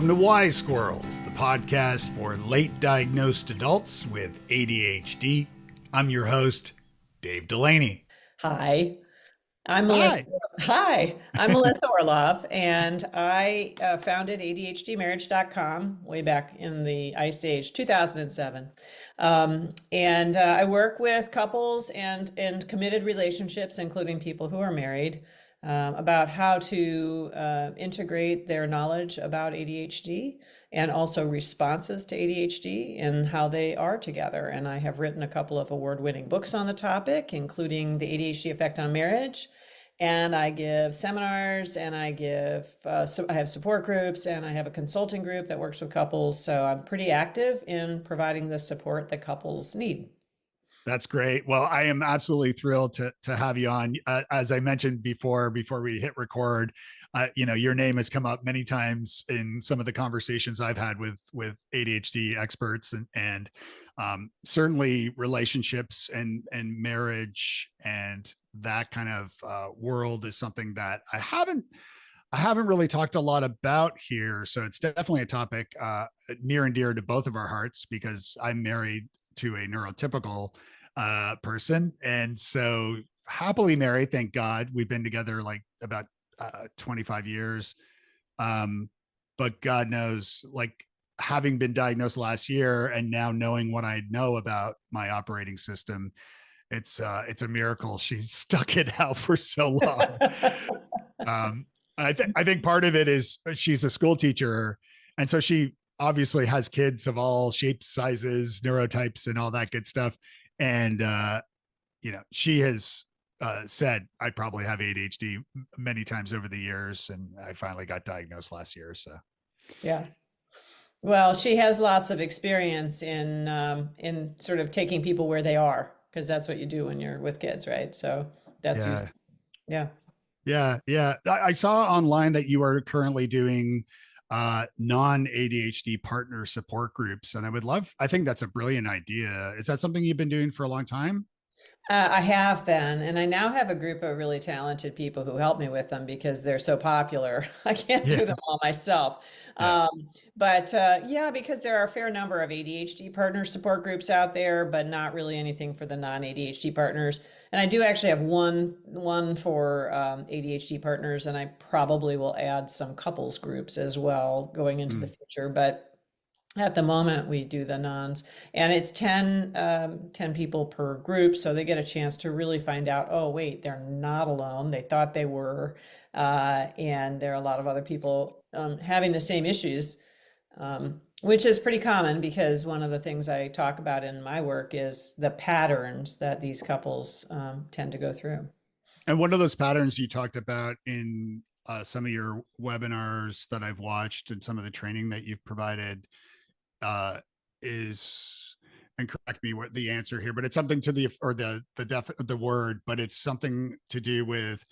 Welcome to Wise Squirrels, the podcast for late diagnosed adults with ADHD. I'm your host, Dave Delaney. Hi, I'm Melissa. Hi. Hi, I'm Melissa Orlov, and I founded ADHDmarriage.com way back in the Ice Age, 2007. And I work with couples and committed relationships, including people who are married, about how to integrate their knowledge about ADHD and also responses to ADHD and how they are together. And I have written a couple of award-winning books on the topic, including The ADHD Effect on Marriage. And I give seminars, and I have support groups, and I have a consulting group that works with couples. So I'm pretty active in providing the support that couples need. That's great. Well, I am absolutely thrilled to have you on. As I mentioned before we hit record, your name has come up many times in some of the conversations I've had with ADHD experts, and certainly relationships and marriage and that kind of world is something that I haven't really talked a lot about here. So it's definitely a topic near and dear to both of our hearts because I'm married to a neurotypical person. And so happily married, thank God. We've been together like about 25 years. But God knows, like having been diagnosed last year and now knowing what I know about my operating system, it's a miracle she's stuck it out for so long. I think part of it is she's a school teacher. And so she obviously has kids of all shapes, sizes, neurotypes, and all that good stuff. And, she has said, I probably have ADHD many times over the years. And I finally got diagnosed last year. So, Yeah. Well, she has lots of experience in sort of taking people where they are, because that's what you do when you're with kids, right? So that's yeah. just, yeah. Yeah. I saw online that you are currently doing non-ADHD partner support groups. And I think that's a brilliant idea. Is that something you've been doing for a long time? I have been, and I now have a group of really talented people who help me with them because they're so popular. I can't Yeah. do them all myself. Yeah. But yeah, because there are a fair number of ADHD partner support groups out there, but not really anything for the non-ADHD partners. And I do actually have one for ADHD partners, and I probably will add some couples groups as well going into the Mm. future. But at the moment, we do the nuns, and it's 10 people per group, so they get a chance to really find out, oh, wait, they're not alone. They thought they were, and there are a lot of other people having the same issues, which is pretty common because one of the things I talk about in my work is the patterns that these couples tend to go through. And one of those patterns you talked about in some of your webinars that I've watched and some of the training that you've provided is, and correct me what the answer here, but it's something to the word, but it's something to do with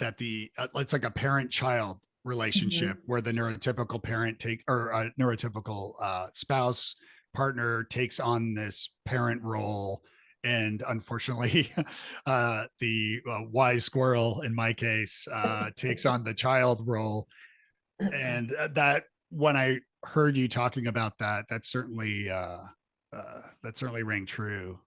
that it's like a parent-child relationship Mhm. where the neurotypical parent or a neurotypical spouse partner takes on this parent role. And unfortunately, the wise squirrel, in my case, takes on the child role. And that when I heard you talking about that, that certainly rang true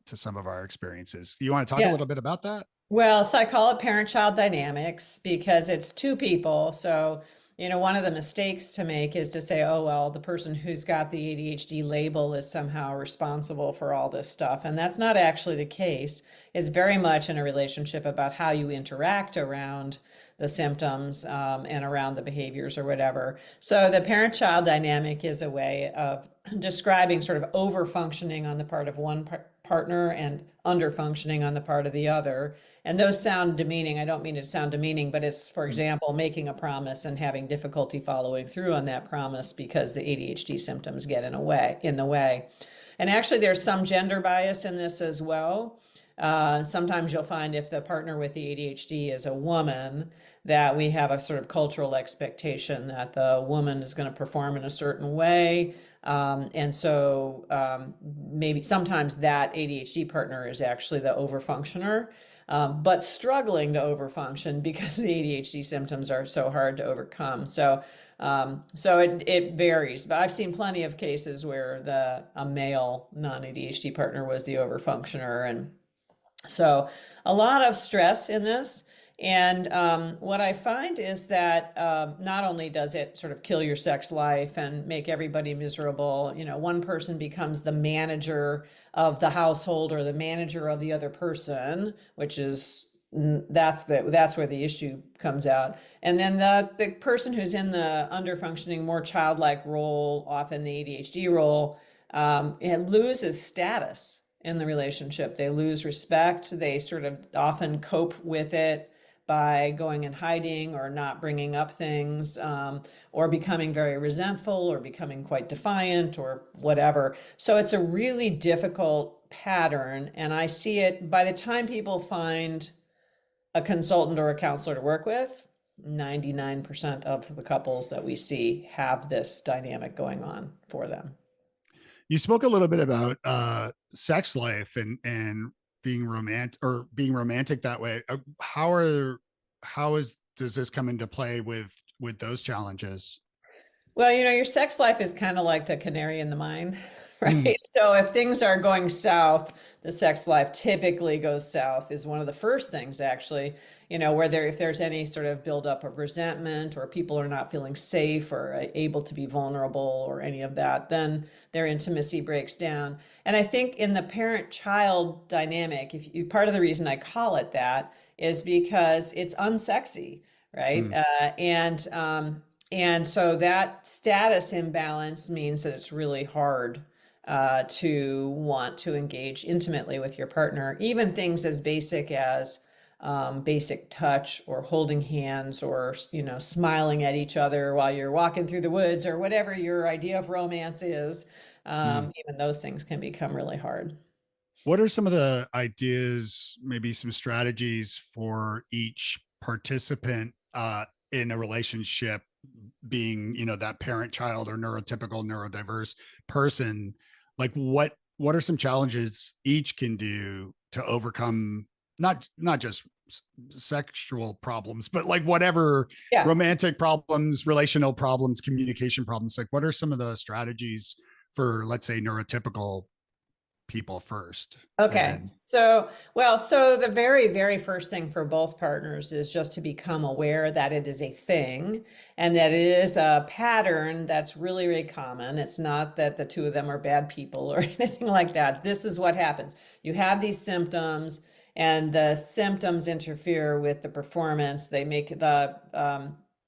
to some of our experiences. You want to talk a Yeah. little bit about that? Well, so I call it parent-child dynamics because it's two people. So, one of the mistakes to make is to say, oh, well, the person who's got the ADHD label is somehow responsible for all this stuff. And that's not actually the case. It's very much in a relationship about how you interact around the symptoms and around the behaviors or whatever. So the parent-child dynamic is a way of describing sort of over-functioning on the part of one partner and under-functioning on the part of the other. And those sound demeaning. I don't mean it to sound demeaning, but it's, for example, making a promise and having difficulty following through on that promise because the ADHD symptoms get in the way. And actually, there's some gender bias in this as well. Sometimes you'll find if the partner with the ADHD is a woman, that we have a sort of cultural expectation that the woman is going to perform in a certain way. And so maybe sometimes that ADHD partner is actually the overfunctioner. but struggling to overfunction because the ADHD symptoms are so hard to overcome. So it varies, but I've seen plenty of cases where a male non-ADHD partner was the overfunctioner, and so a lot of stress in this. And what I find is that not only does it sort of kill your sex life and make everybody miserable, one person becomes the manager of the household or the manager of the other person, which is that's where the issue comes out. And then the person who's in the underfunctioning, more childlike role, often the ADHD role, it loses status in the relationship. They lose respect. They sort of often cope with it by going and hiding or not bringing up things, or becoming very resentful or becoming quite defiant or whatever. So it's a really difficult pattern. And I see it by the time people find a consultant or a counselor to work with, 99% of the couples that we see have this dynamic going on for them. You spoke a little bit about sex life and being romantic that way. Does this come into play with those challenges? Well, your sex life is kind of like the canary in the mine, Mm, right? So if things are going south, the sex life typically goes south is one of the first things actually, where if there's any sort of buildup of resentment or people are not feeling safe or able to be vulnerable or any of that, then their intimacy breaks down. And I think in the parent-child dynamic, part of the reason I call it that is because it's unsexy, right? mm, And so that status imbalance means that it's really hard to want to engage intimately with your partner, even things as basic as basic touch or holding hands or, smiling at each other while you're walking through the woods or whatever your idea of romance is. mm. Even those things can become really hard. What are some of the ideas, maybe some strategies for each participant in a relationship, being, that parent child or neurotypical neurodiverse person? Like what are some challenges each can do to overcome not just sexual problems, but like whatever Yeah. romantic problems, relational problems, communication problems? Like what are some of the strategies for, let's say, neurotypical people first? And Okay. then So the very, very first thing for both partners is just to become aware that it is a thing and that it is a pattern that's really, really common. It's not that the two of them are bad people or anything like that. This is what happens. You have these symptoms, and the symptoms interfere with the performance. They make the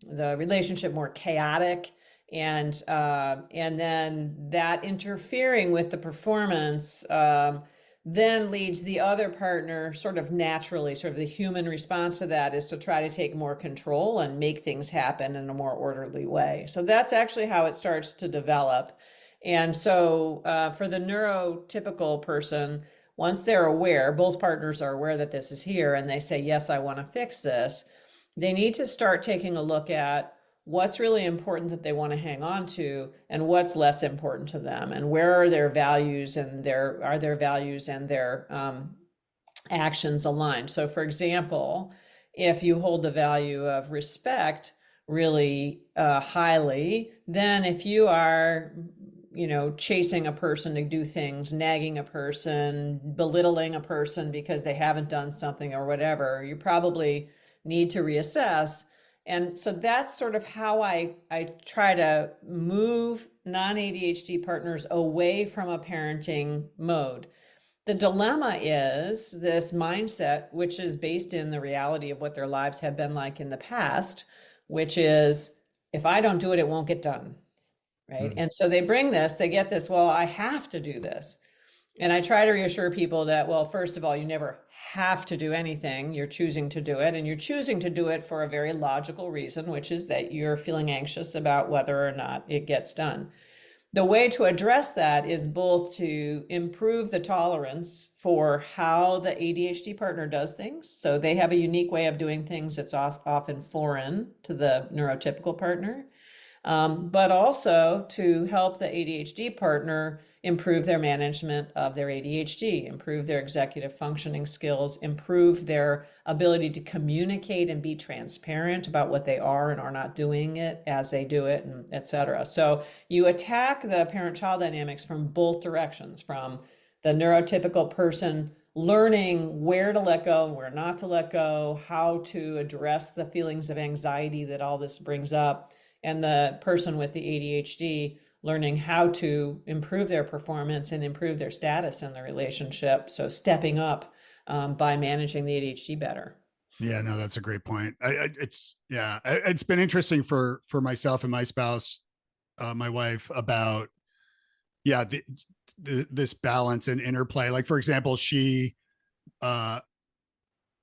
relationship more chaotic, and then that interfering with the performance then leads the other partner sort of naturally, sort of the human response to that is to try to take more control and make things happen in a more orderly way. So that's actually how it starts to develop. And so for the neurotypical person, once they're aware, both partners are aware that this is here, and they say, yes, I want to fix this, they need to start taking a look at what's really important that they want to hang on to and what's less important to them, and where are their values and their actions aligned. So for example, if you hold the value of respect really highly, then if you are chasing a person to do things, nagging a person, belittling a person because they haven't done something or whatever, you probably need to reassess. And so that's sort of how I try to move non-ADHD partners away from a parenting mode. The dilemma is this mindset, which is based in the reality of what their lives have been like in the past, which is, if I don't do it, it won't get done. Right. mm, And so they get this, well, I have to do this. And I try to reassure people that, well, first of all, you never have to do anything. You're choosing to do it, and you're choosing to do it for a very logical reason, which is that you're feeling anxious about whether or not it gets done. The way to address that is both to improve the tolerance for how the ADHD partner does things. So they have a unique way of doing things that's often foreign to the neurotypical partner. But also to help the ADHD partner improve their management of their ADHD, improve their executive functioning skills, improve their ability to communicate and be transparent about what they are and are not doing it as they do it, and et cetera. So you attack the parent-child dynamics from both directions, from the neurotypical person learning where to let go and where not to let go, how to address the feelings of anxiety that all this brings up, and the person with the ADHD learning how to improve their performance and improve their status in the relationship. So stepping up by managing the ADHD better. Yeah, no, that's a great point. It's been interesting for myself and my spouse, my wife, about this balance and interplay. Like, for example, uh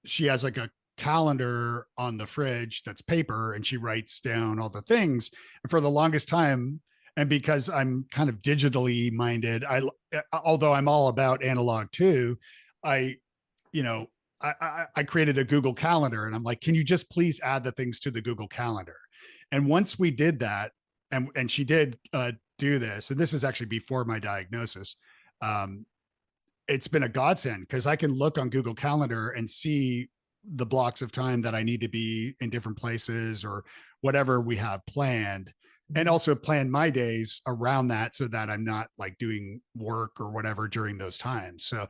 she has like a calendar on the fridge that's paper, and she writes down all the things. And for the longest time, and because I'm kind of digitally minded, although I'm all about analog too, I you know I created a Google Calendar, and I'm like, can you just please add the things to the Google Calendar? And once we did that, and she did do this, and this is actually before my diagnosis, um, it's been a godsend, because I can look on Google Calendar and see the blocks of time that I need to be in different places or whatever we have planned, and also plan my days around that, so that I'm not like doing work or whatever during those times. So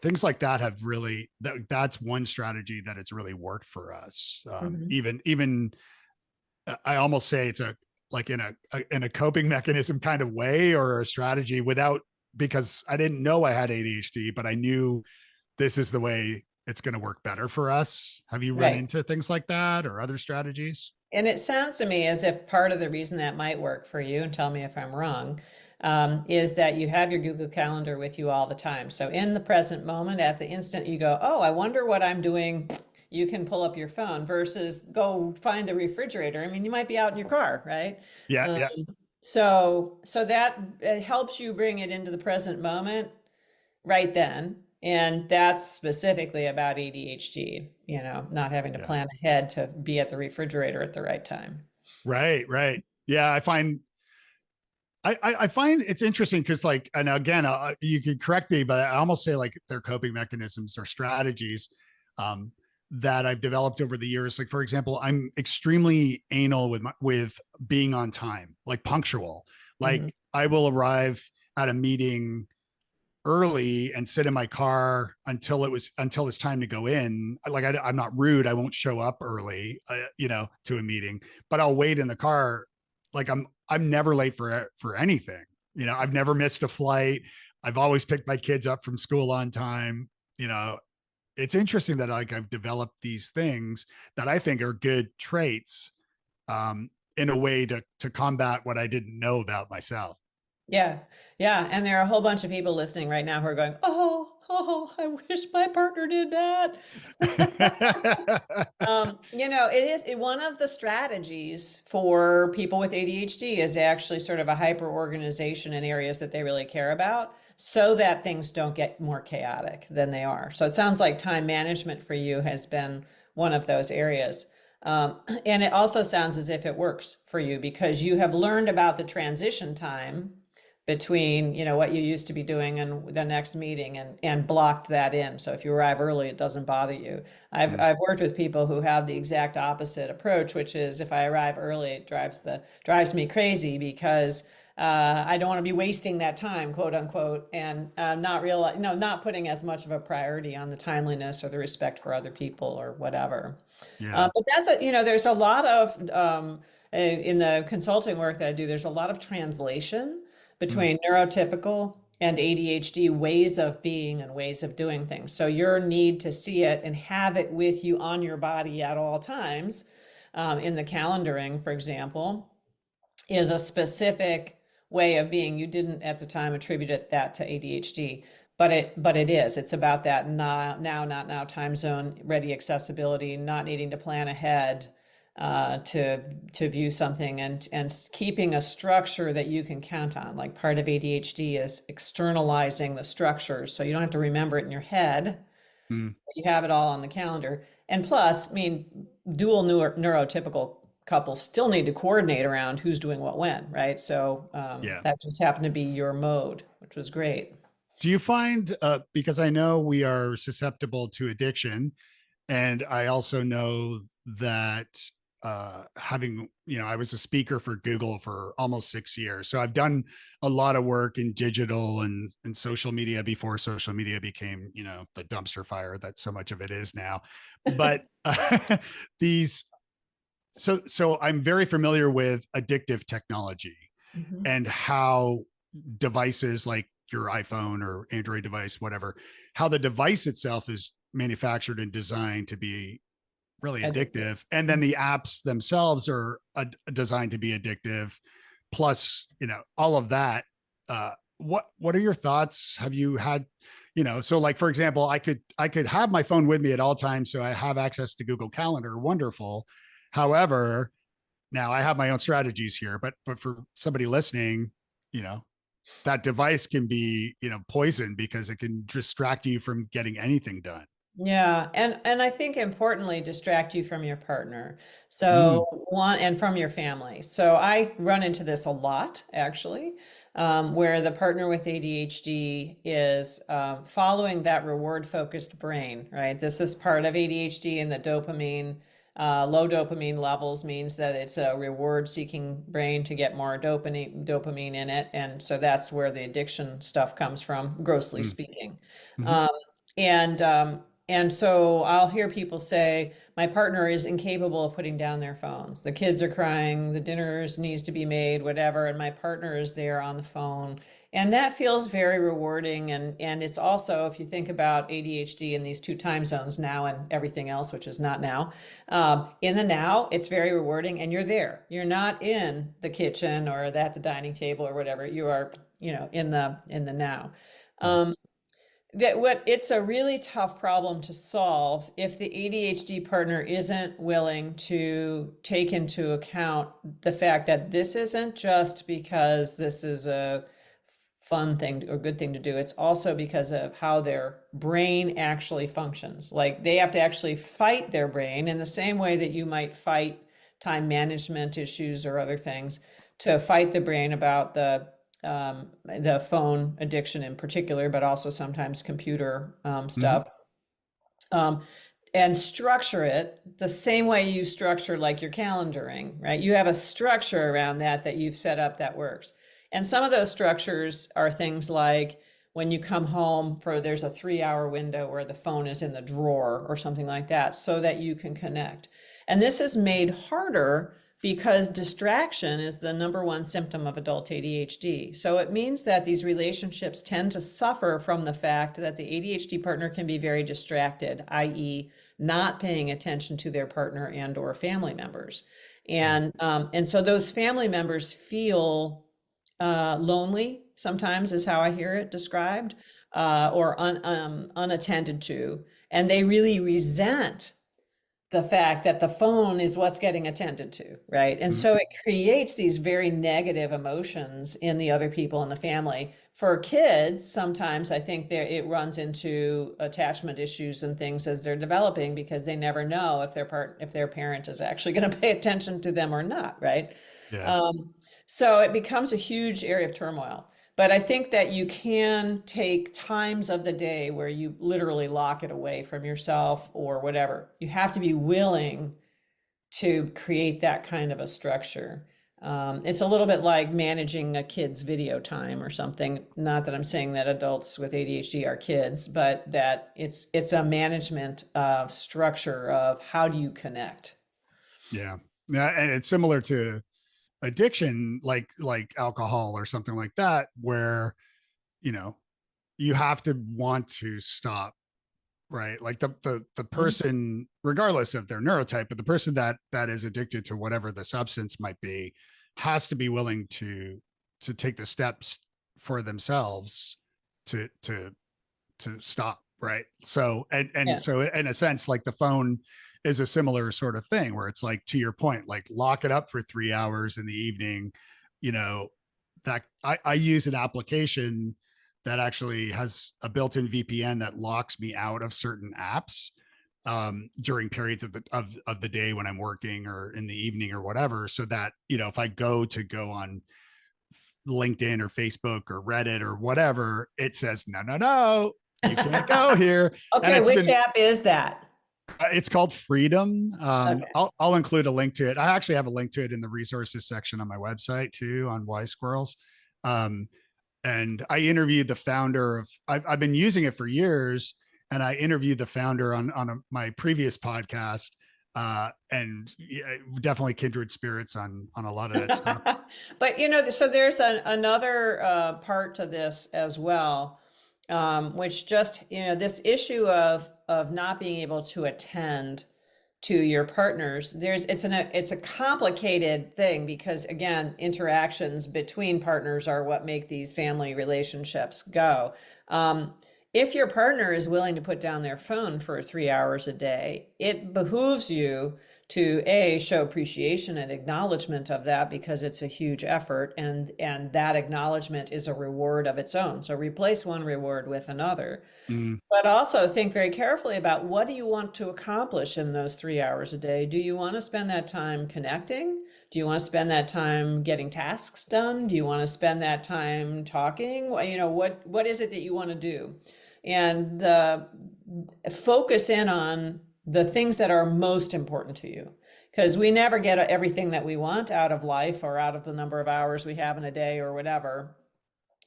things like that have really, that's one strategy that it's really worked for us. Mm-hmm. Even I almost say it's a like in a coping mechanism kind of way, or a strategy, without, because I didn't know I had ADHD, but I knew this is the way it's going to work better for us. Have you run Right. into things like that or other strategies? And it sounds to me as if part of the reason that might work for you, and tell me if I'm wrong, is that you have your Google Calendar with you all the time. So in the present moment, at the instant you go, oh, I wonder what I'm doing, you can pull up your phone versus go find the refrigerator. I mean, you might be out in your car, right? Yeah. Um, Yeah. so that it helps you bring it into the present moment right then. And that's specifically about ADHD, not having to Yeah. plan ahead to be at the refrigerator at the right time. Right. Right. Yeah. I find it's interesting because, like, and again, you can correct me, but I almost say like they're coping mechanisms or strategies um, that I've developed over the years. Like, for example, I'm extremely anal with being on time, like punctual. Mm-hmm. Like, I will arrive at a meeting early and sit in my car until it's time to go in. Like, I'm not rude. I won't show up early, to a meeting, but I'll wait in the car. Like, I'm never late for anything. I've never missed a flight. I've always picked my kids up from school on time. It's interesting that, like, I've developed these things that I think are good traits, in a way to combat what I didn't know about myself. Yeah. Yeah. And there are a whole bunch of people listening right now who are going, I wish my partner did that. One of the strategies for people with ADHD is actually sort of a hyper organization in areas that they really care about, so that things don't get more chaotic than they are. So it sounds like time management for you has been one of those areas. And it also sounds as if it works for you because you have learned about the transition time between what you used to be doing and the next meeting, and blocked that in. So if you arrive early, it doesn't bother you. I've Mm. I've worked with people who have the exact opposite approach, which is if I arrive early, it drives me crazy because I don't want to be wasting that time, quote unquote, and not putting as much of a priority on the timeliness or the respect for other people or whatever. Yeah. But there's a lot of in the consulting work that I do, there's a lot of translation Mm. between neurotypical and ADHD ways of being and ways of doing things. So your need to see it and have it with you on your body at all times, in the calendaring, for example, is a specific way of being. You didn't at the time attribute that to ADHD, but it is. It's about that now, not now time zone, ready accessibility, not needing to plan ahead to view something, and keeping a structure that you can count on. Like part of ADHD is externalizing the structures, so you don't have to remember it in your head. Mm. You have it all on the calendar. And plus, I mean, dual neurotypical couples still need to coordinate around who's doing what when, right? So Yeah. that just happened to be your mode, which was great. Do you find, because I know we are susceptible to addiction, and I also know that having, I was a speaker for Google for almost 6 years. So I've done a lot of work in digital and social media before social media became, the dumpster fire that so much of it is now. But these, so I'm very familiar with addictive technology Mhm. and how devices like your iPhone or Android device, whatever, how the device itself is manufactured and designed to be really Addictive. addictive. And then the apps themselves are designed to be addictive. Plus, all of that. What are your thoughts? Have you had, so like, for example, I could have my phone with me at all times. So I have access to Google Calendar. Wonderful. However, now I have my own strategies here, but for somebody listening, you know, that device can be, poison because it can distract you from getting anything done. Yeah, and I think importantly, distract you from your partner. Mm, So one and from your family. So I run into this a lot, actually, where the partner with ADHD is following that reward-focused brain, right? This is part of ADHD, and the dopamine, low dopamine levels means that it's a reward-seeking brain to get more dopamine in it, and so that's where the addiction stuff comes from, grossly mm, speaking. mhm, Um, and so I'll hear people say, my partner is incapable of putting down their phones. The kids are crying, the dinners needs to be made, whatever, and my partner is there on the phone. And that feels very rewarding. And it's also, if you think about ADHD in these two time zones, now and everything else, which is not now, in the now, it's very rewarding and you're there. You're not in the kitchen or at the dining table or whatever. You are, in the now. mm, Um, that what it's a really tough problem to solve if the ADHD partner isn't willing to take into account the fact that this isn't just because this is a fun thing or good thing to do. It's also because of how their brain actually functions. Like they have to actually fight their brain in the same way that you might fight time management issues or other things to fight the brain about the phone addiction in particular, but also sometimes computer mhm, stuff. Um, and structure it the same way you structure like your calendaring, right? You have a structure around that you've set up that works. And some of those structures are things like when you come home there's a 3 hour window where the phone is in the drawer or something like that so that you can connect. And this is made harder because distraction is the number one symptom of adult ADHD. So it means that these relationships tend to suffer from the fact that the ADHD partner can be very distracted, i.e., not paying attention to their partner and or family members. mm, And so those family members feel lonely sometimes is how I hear it described, or unattended to, and they really resent the fact that the phone is what's getting attended to, right? And mm, so it creates these very negative emotions in the other people in the family. For kids, sometimes I think it runs into attachment issues and things as they're developing because they never know if their parent is actually going to pay attention to them or not, right? yeah. Um, so it becomes a huge area of turmoil. But I think that you can take times of the day where you literally lock it away from yourself or whatever. You have to be willing to create that kind of a structure. It's a little bit like managing a kid's video time or something. Not that I'm saying that adults with ADHD are kids, but that it's a management structure of how do you connect. Yeah. Yeah. And it's similar to addiction, like alcohol or something like that, where, you know, you have to want to stop, right? Like the Mhm. person, regardless of their neurotype, but the person that is addicted to whatever the substance might be, has to be willing to take the steps for themselves to stop, right? So and Yeah. so in a sense, like the phone is a similar sort of thing where it's like, to your point, like lock it up for 3 hours in the evening. you know that I use an application that actually has a built-in VPN that locks me out of certain apps, during periods of the day when I'm working or in the evening or whatever, so that, if I go on LinkedIn or Facebook or Reddit or whatever, it says, no, no, no, you can't go here. And Okay, which app is that? It's called Freedom. Okay. I'll include a link to it. I actually have a link to it in the resources section on my website too, on Wise Squirrels. Um, and I interviewed the founder of. I've been using it for years, and I interviewed the founder on my previous podcast. And yeah, definitely kindred spirits on a lot of that stuff. But so there's another part to this as well, which just this issue of not being able to attend to your partners. It's a complicated thing because again, interactions between partners are what make these family relationships go. If your partner is willing to put down their phone for 3 hours a day, it behooves you to show appreciation and acknowledgement of that because it's a huge effort, and that acknowledgement is a reward of its own. So replace one reward with another. Mm, But also think very carefully about what do you want to accomplish in those 3 hours a day? Do you want to spend that time connecting? Do you want to spend that time getting tasks done? Do you want to spend that time talking? What is it that you want to do? And focus in on the things that are most important to you. Because we never get everything that we want out of life or out of the number of hours we have in a day or whatever.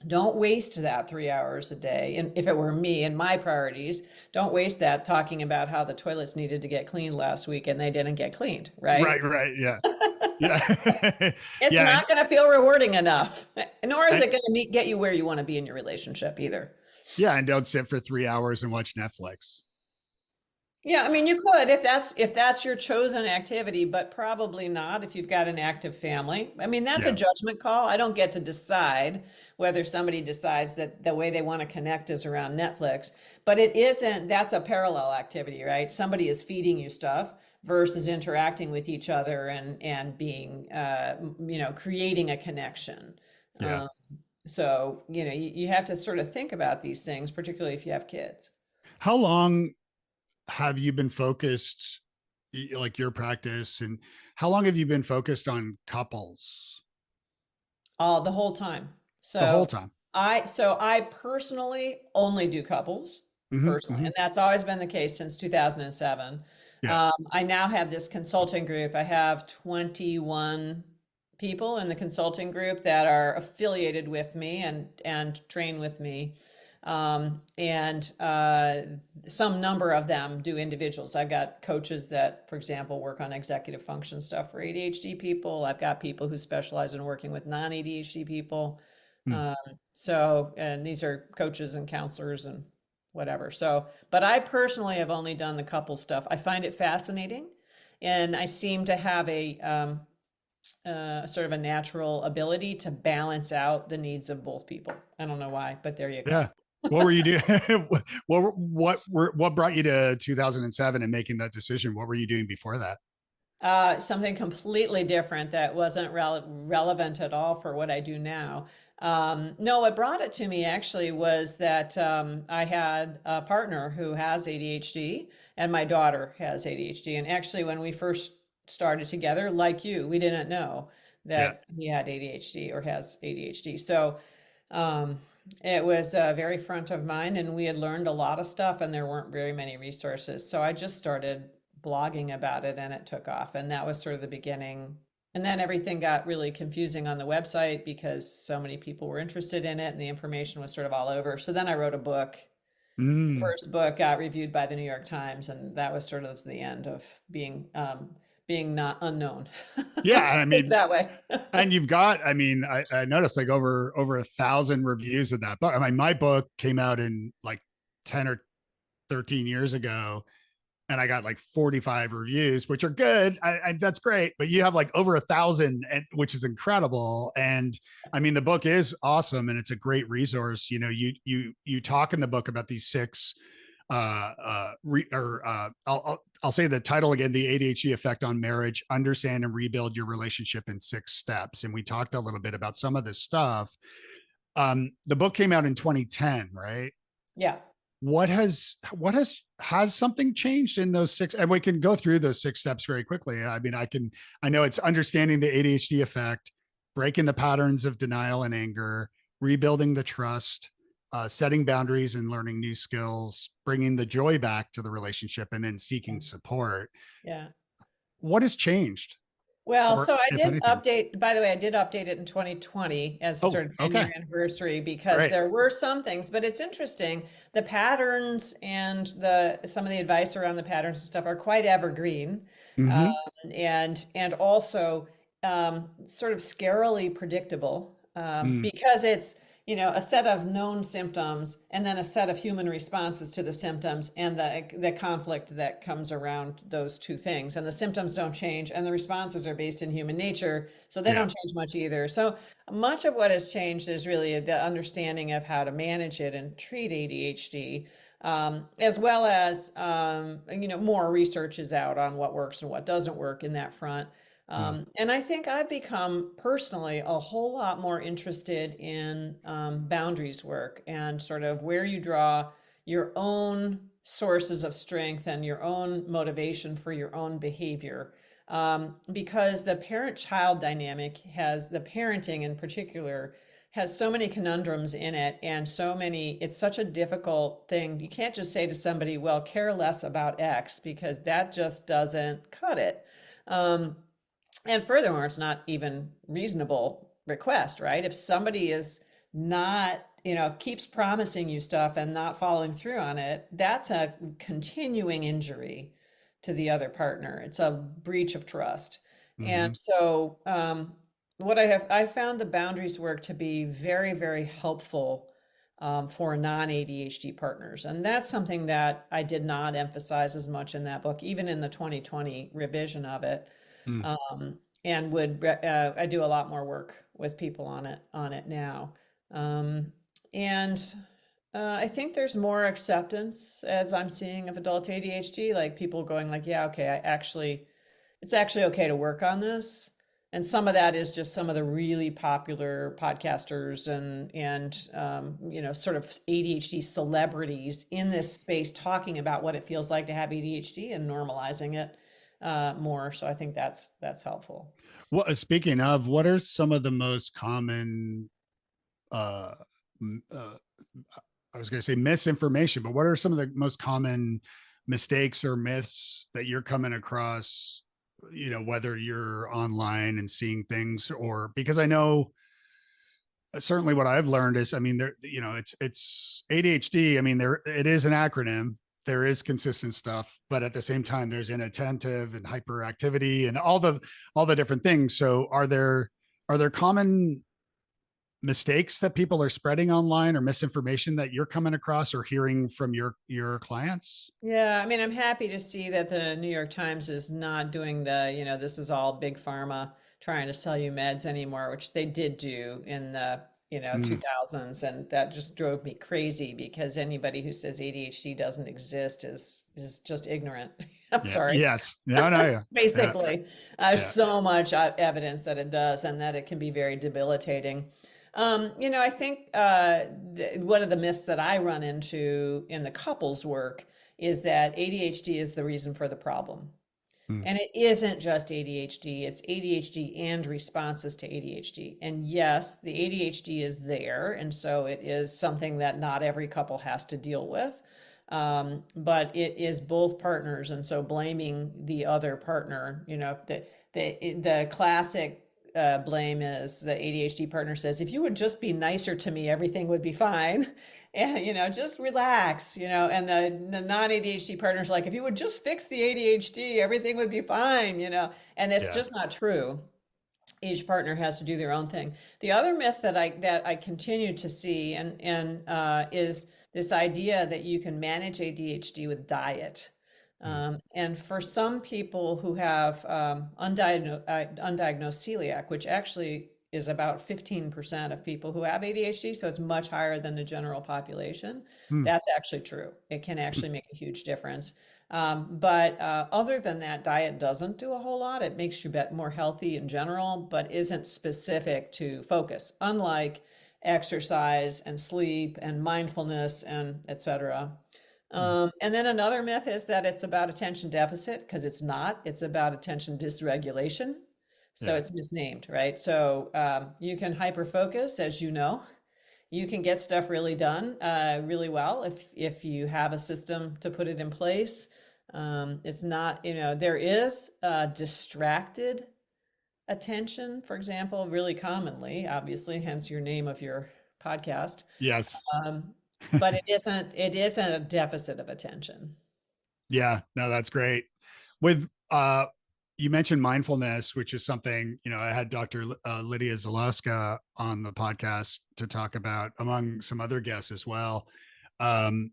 Don't waste that 3 hours a day. And if it were me and my priorities, don't waste that talking about how the toilets needed to get cleaned last week and they didn't get cleaned, right? right. Yeah. Yeah. It's Yeah. not going to feel rewarding enough, nor is And, it going to get you where you want to be in your relationship either. yeah. And don't sit for 3 hours and watch Netflix. Yeah, I mean, you could if that's your chosen activity, but probably not if you've got an active family. I mean, that's a Yeah. judgment call. I don't get to decide whether somebody decides that the way they want to connect is around Netflix, but it isn't, that's a parallel activity, right? Somebody is feeding you stuff versus interacting with each other and being creating a connection. Yeah. Um, so, you have to sort of think about these things, particularly if you have kids. How long have you been focused, like your practice, and how long have you been focused on couples? The whole time. The whole So time. I personally only do couples Mm-hmm, personally, mm-hmm. and that's always been the case since 2007. Yeah. I now have this consulting group. I have 21 people in the consulting group that are affiliated with me and train with me. And some number of them do individuals. I've got coaches that, for example, work on executive function stuff for ADHD people. I've got people who specialize in working with non-ADHD people. Mm. Um, and these are coaches and counselors and whatever. So, but I personally have only done the couple stuff. I find it fascinating, and I seem to have sort of a natural ability to balance out the needs of both people. I don't know why, but there you go. Yeah. What were you doing? What brought you to 2007 and making that decision? What were you doing before that? Something completely different that wasn't relevant at all for what I do now. No, what brought it to me actually was that I had a partner who has ADHD, and my daughter has ADHD. And actually, when we first started together, like you, we didn't know Yeah. that he had ADHD or has ADHD. So um, it was very front of mind, and we had learned a lot of stuff, and there weren't very many resources. So I just started blogging about it, and it took off. And that was sort of the beginning. And then everything got really confusing on the website because so many people were interested in it, and the information was sort of all over. So then I wrote a book. The Mm. first book got reviewed by the New York Times, and that was sort of the end of being not unknown. Yeah. Let's And I put it mean, that way. and I noticed like over 1,000 reviews of that book. I mean, my book came out in like 10 or 13 years ago, and I got like 45 reviews, which are good. That's great. But you have like over 1,000, which is incredible. And I mean, the book is awesome, and it's a great resource. You talk in the book about these six. I'll say the title again: the ADHD effect on marriage. Understand and rebuild your relationship in 6 steps. And we talked a little bit about some of this stuff. The book came out in 2010, right? Yeah. Has something changed in those six, and we can go through those six steps very quickly. I mean, I know it's understanding the ADHD effect, breaking the patterns of denial and anger, rebuilding the trust, setting boundaries and learning new skills, bringing the joy back to the relationship, and then seeking support. Yeah. What has changed, Well, or so I if did anything? update, by the way, I did update it in 2020 as a Oh, sort of 10-year okay, anniversary because great. there were some things, but it's interesting. The patterns and the some of the advice around the patterns and stuff are quite evergreen. Um, Mm-hmm. and also sort of scarily predictable Mm, because it's a set of known symptoms and then a set of human responses to the symptoms and the conflict that comes around those two things. And the symptoms don't change, and the responses are based in human nature, so they yeah. don't change much either. So much of what has changed is really the understanding of how to manage it and treat ADHD. As well as more research is out on what works and what doesn't work in that front. Mm, And I think I've become personally a whole lot more interested in boundaries work and sort of where you draw your own sources of strength and your own motivation for your own behavior. Because the parent-child dynamic has, the parenting in particular, has so many conundrums in it and it's such a difficult thing. You can't just say to somebody, well, care less about X, because that just doesn't cut it. Um, and furthermore, it's not even reasonable request, right? If somebody is not, keeps promising you stuff and not following through on it, that's a continuing injury to the other partner. It's a breach of trust. And mm-hmm. so, I found the boundaries work to be very, very helpful for non-ADHD partners. And that's something that I did not emphasize as much in that book, even in the 2020 revision of it. Mm, And I do a lot more work with people on it now. Um, and I think there's more acceptance as I'm seeing of adult ADHD, like people going like, yeah, okay, it's actually okay to work on this. And some of that is just some of the really popular podcasters and sort of ADHD celebrities in this space talking about what it feels like to have ADHD and normalizing it more. So I think that's helpful. well, speaking of, what are some of the most common uh, I was going to say misinformation, but what are some of the most common mistakes or myths that you're coming across, whether you're online and seeing things, or because I know certainly what I've learned is, I mean, it's ADHD. I mean, it is an acronym. There is consistent stuff, but at the same time, there's inattentive and hyperactivity and all the different things. So are there common mistakes that people are spreading online or misinformation that you're coming across or hearing from your clients? Yeah, I mean, I'm happy to see that the New York Times is not doing this is all big pharma trying to sell you meds anymore, which they did do in the, Mm, 2000s. And that just drove me crazy because anybody who says ADHD doesn't exist is just ignorant. I'm yeah. sorry. Yes. No. No. Yeah. Yeah. Basically, there's Yeah. so much evidence that it does and that it can be very debilitating. I think one of the myths that I run into in the couples work is that ADHD is the reason for the problem. Mm, And it isn't just ADHD, it's ADHD and responses to ADHD. And yes, the ADHD is there. And so it is something that not every couple has to deal with. But it is both partners. And so blaming the other partner, the classic blame is the ADHD partner says, if you would just be nicer to me, everything would be fine. And, just relax, and the non-ADHD partner's like, if you would just fix the ADHD, everything would be fine. And it's yeah. just not true. Each partner has to do their own thing. The other myth that I continue to see is this idea that you can manage ADHD with diet. Mm, And for some people who have undiagnosed celiac, which actually is about 15% of people who have ADHD, so it's much higher than the general population. mm, That's actually true. It can actually make a huge difference. But other than that, diet doesn't do a whole lot. It makes you more healthy in general, but isn't specific to focus, unlike exercise and sleep and mindfulness and etc. Mm. And then another myth is that it's about attention deficit, because it's not. It's about attention dysregulation. So Yeah. it's misnamed, right? So you can hyper focus, as you know. You can get stuff really done really well if you have a system to put it in place. It's not, there is distracted attention, for example, really commonly, obviously, hence your name of your podcast. Yes. Um, but it isn't a deficit of attention. Yeah. No, that's great. With you mentioned mindfulness, which is something, I had Dr. Lydia Zaloska on the podcast to talk about, among some other guests as well. Um,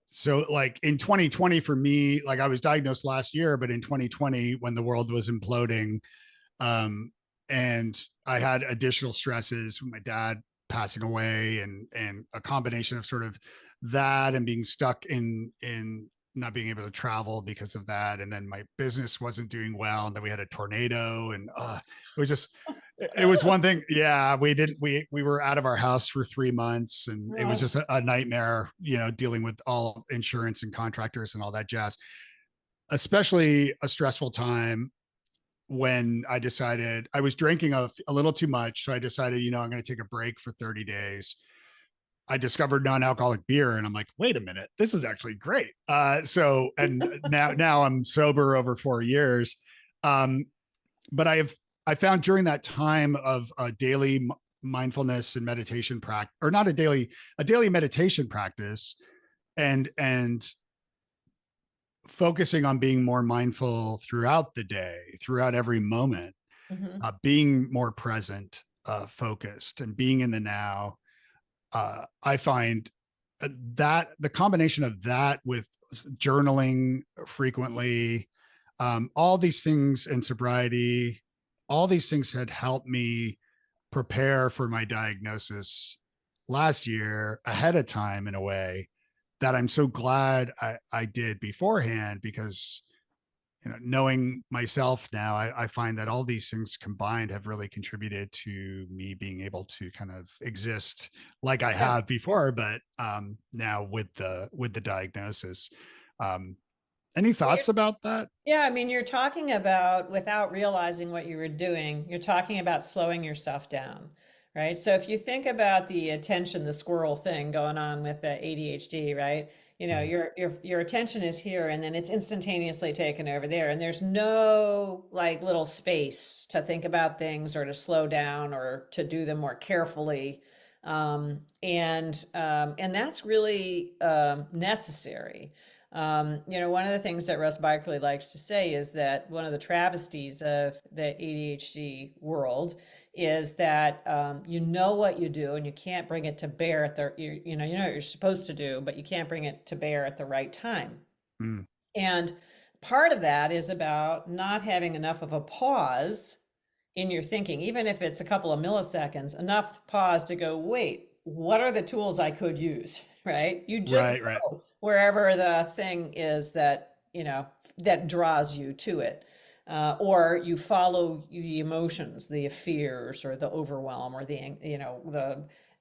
so like in 2020 for me, like I was diagnosed last year, but in 2020 when the world was imploding, um, and I had additional stresses with my dad passing away, and a combination of sort of that and being stuck in not being able to travel because of that, and then my business wasn't doing well, and then we had a tornado, and it was just it was one thing. Yeah, we were out of our house for 3 months, and it was Oh. just a nightmare, dealing with all insurance and contractors and all that jazz, especially a stressful time when I decided I was drinking a little too much. So I decided, I'm going to take a break for 30 days. I discovered non-alcoholic beer, and I'm like, wait a minute, this is actually great. And now I'm sober over 4 years. Um, but I found during that time of a daily mindfulness and meditation practice, or not a daily meditation practice, and focusing on being more mindful throughout the day, throughout every moment, Mhm. being more present, focused, and being in the now. I find that the combination of that with journaling frequently, all these things in sobriety, all these things had helped me prepare for my diagnosis last year ahead of time in a way that I'm so glad I did beforehand, because knowing myself now, I find that all these things combined have really contributed to me being able to kind of exist like I Yeah. have before, but now with the diagnosis. Um, any thoughts about that? Yeah, I mean, you're talking about, without realizing what you were doing, you're talking about slowing yourself down, right? So if you think about the attention, the squirrel thing going on with the ADHD, right? Mm. Your attention is here, and then it's instantaneously taken over there, and there's no like little space to think about things or to slow down or to do them more carefully. And that's really necessary. One of the things that Russ Barkley likes to say is that one of the travesties of the ADHD world is that you know what you do and you can't bring it to bear at the you know what you're supposed to do, but you can't bring it to bear at the right time. Mm. And part of that is about not having enough of a pause in your thinking, even if it's a couple of milliseconds, enough pause to go, wait, what are the tools I could use? Right? You just Right, right. go wherever the thing is that draws you to it. Or you follow the emotions, the fears or the overwhelm or the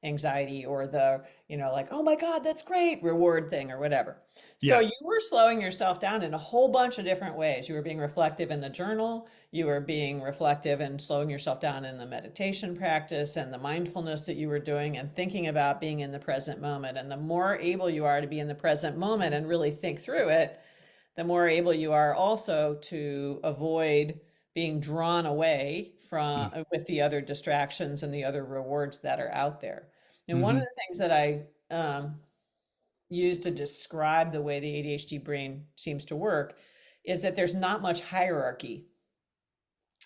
anxiety or like, oh my God, that's great, reward thing or whatever. So Yeah. you were slowing yourself down in a whole bunch of different ways. You were being reflective in the journal, you were being reflective and slowing yourself down in the meditation practice and the mindfulness that you were doing and thinking about being in the present moment. And the more able you are to be in the present moment and really think through it, the more able you are also to avoid being drawn away Mm. from with the other distractions and the other rewards that are out there. And one of Mm-hmm. the things that I use to describe the way the ADHD brain seems to work is that there's not much hierarchy,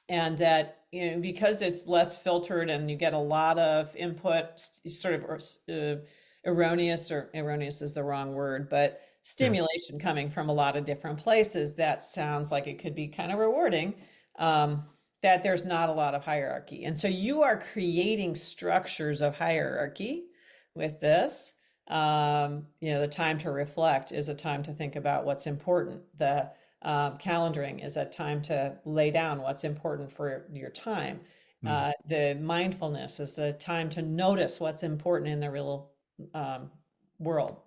and that because it's less filtered and you get a lot of input, sort of erroneous is the wrong word, but Yeah. stimulation coming from a lot of different places, that sounds like it could be kind of rewarding. That there's not a lot of hierarchy, and so you are creating structures of hierarchy with this. The time to reflect is a time to think about what's important. The calendaring is a time to lay down what's important for your time. Mm. The mindfulness is a time to notice what's important in the real world.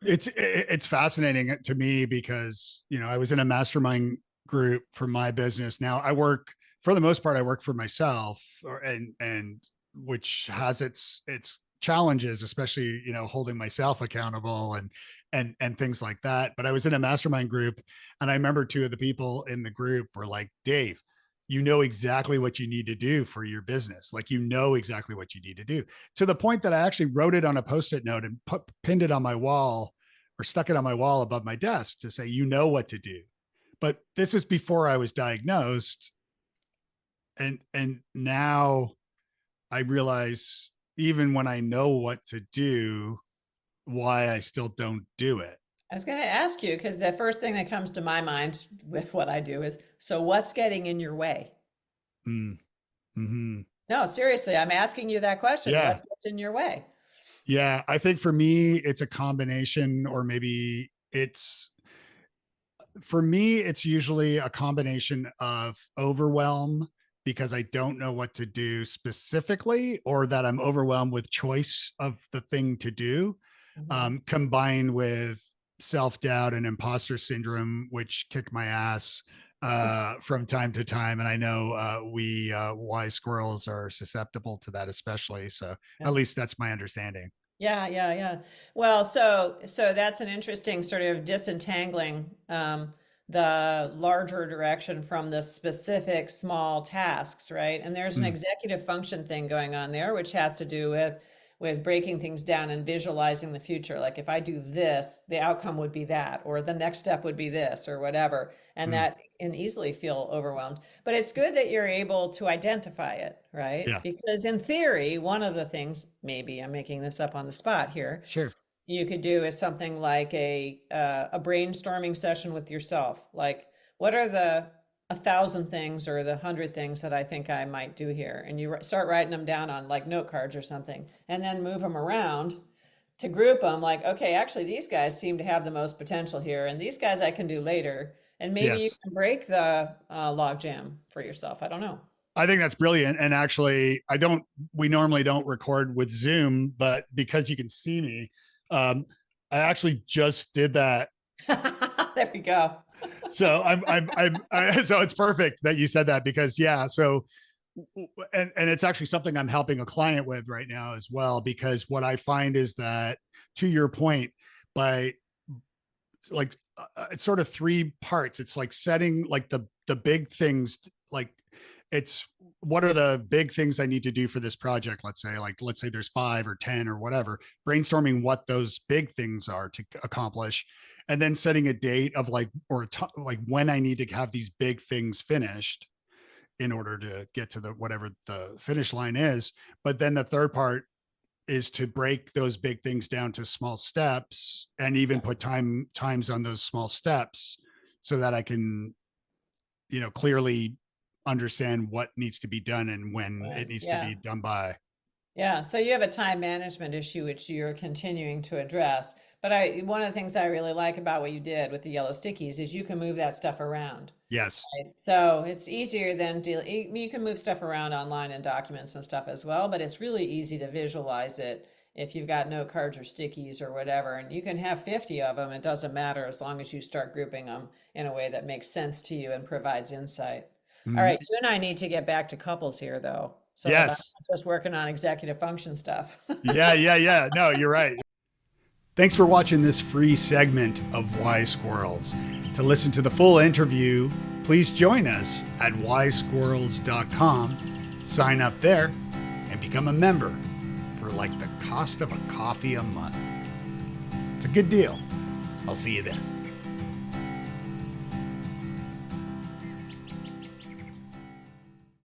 It's fascinating to me because, I was in a mastermind group for my business. Now I work, for the most part, I work for myself, and which has its challenges, especially, holding myself accountable and things like that. But I was in a mastermind group, and I remember two of the people in the group were like, Dave, you know exactly what you need to do for your business. Like, exactly what you need to do, to the point that I actually wrote it on a post-it note and pinned it on my wall, or stuck it on my wall above my desk, to say, what to do. But this was before I was diagnosed. And now I realize, even when I know what to do, why I still don't do it. I was going to ask you because the first thing that comes to my mind with what I do is, so what's getting in your way? Mm. Hmm. No, seriously, I'm asking you that question. Yeah. What's in your way? Yeah. I think for me, it's a combination, or maybe for me, it's usually a combination of overwhelm, because I don't know what to do specifically, or that I'm overwhelmed with choice of the thing to do, Mhm. combined with self-doubt and imposter syndrome, which kick my ass from time to time. And I know we Wise Squirrels are susceptible to that, especially. So Yeah. at least that's my understanding. Yeah, yeah, yeah. Well, so that's an interesting sort of disentangling the larger direction from the specific small tasks, right? And there's an Mm, executive function thing going on there, which has to do with breaking things down and visualizing the future. Like if I do this, the outcome would be that, or the next step would be this, or whatever. And mm, that can easily feel overwhelmed. But it's good that you're able to identify it, right? yeah, Because in theory, one of the things, maybe I'm making this up on the spot here, sure. you could do is something like a brainstorming session with yourself. Like, what are the 1,000 things or the 100 things that I think I might do here? And you start writing them down on like note cards or something, and then move them around to group them. Like, okay, actually, these guys seem to have the most potential here, and these guys I can do later. And maybe you Yes. can break the log jam for yourself. I don't know. I think that's brilliant. And actually, we normally don't record with Zoom, but because you can see me, um, I actually just did that. There we go. So so it's perfect that you said that, because yeah. So, and it's actually something I'm helping a client with right now as well, because what I find is that, to your point, by like, it's sort of three parts. It's like setting like the big things, like, it's, what are the big things I need to do for this project? Let's say there's 5 or 10 or whatever, brainstorming what those big things are to accomplish, and then setting a date of like, like when I need to have these big things finished in order to get to the whatever the finish line is. But then the third part is to break those big things down to small steps, and even put times on those small steps, so that I can, clearly understand what needs to be done and when it When, needs to yeah. be done by. Yeah, so you have a time management issue which you're continuing to address. But one of the things I really like about what you did with the yellow stickies is you can move that stuff around. Yes. Right? So it's easier than you can move stuff around online in documents and stuff as well, but it's really easy to visualize it if you've got note cards or stickies or whatever. And you can have 50 of them, it doesn't matter as long as you start grouping them in a way that makes sense to you and provides insight. All Mm, right, you and I need to get back to couples here though, so that I'm yes. not just working on executive function stuff. Yeah. Yeah. Yeah. No, you're right. Thanks for watching this free segment of Wise Squirrels. To listen to the full interview, please join us at wisesquirrels.com. Sign up there and become a member for like the cost of a coffee a month. It's a good deal. I'll see you there.